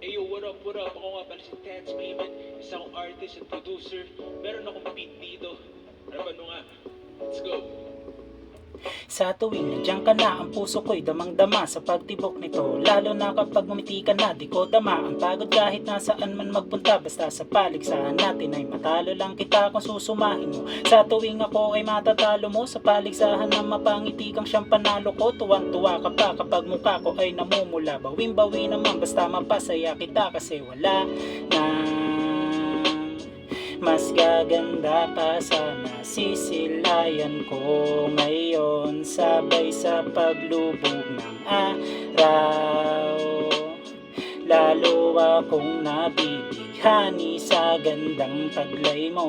Hey yo, what up, what up? Ako nga pala si Tats Payman, isa akong artist at producer. Meron akong beat dito. Ano ba no nga? Let's go! Sa tuwing nandiyan ka na, ang puso ko'y damang-dama sa pagtibok nito. Lalo na kapag ngumiti ka na, di ko dama ang pagod kahit nasaan man magpunta. Basta sa paligsahan natin ay matalo lang kita kung susumahin mo. Sa tuwing ako ay matatalo mo, sa paligsahan na mapangiti kang siyang panalo ko. Tuwan-tuwa ka pa kapag mukha ko ay namumula. Bawing-bawi naman basta mapasaya kita kasi wala na mas gaganda pa sana sisilayan ko ngayon sabay sa paglubog ng araw. Lalo akong nabibighani sa gandang taglay mo.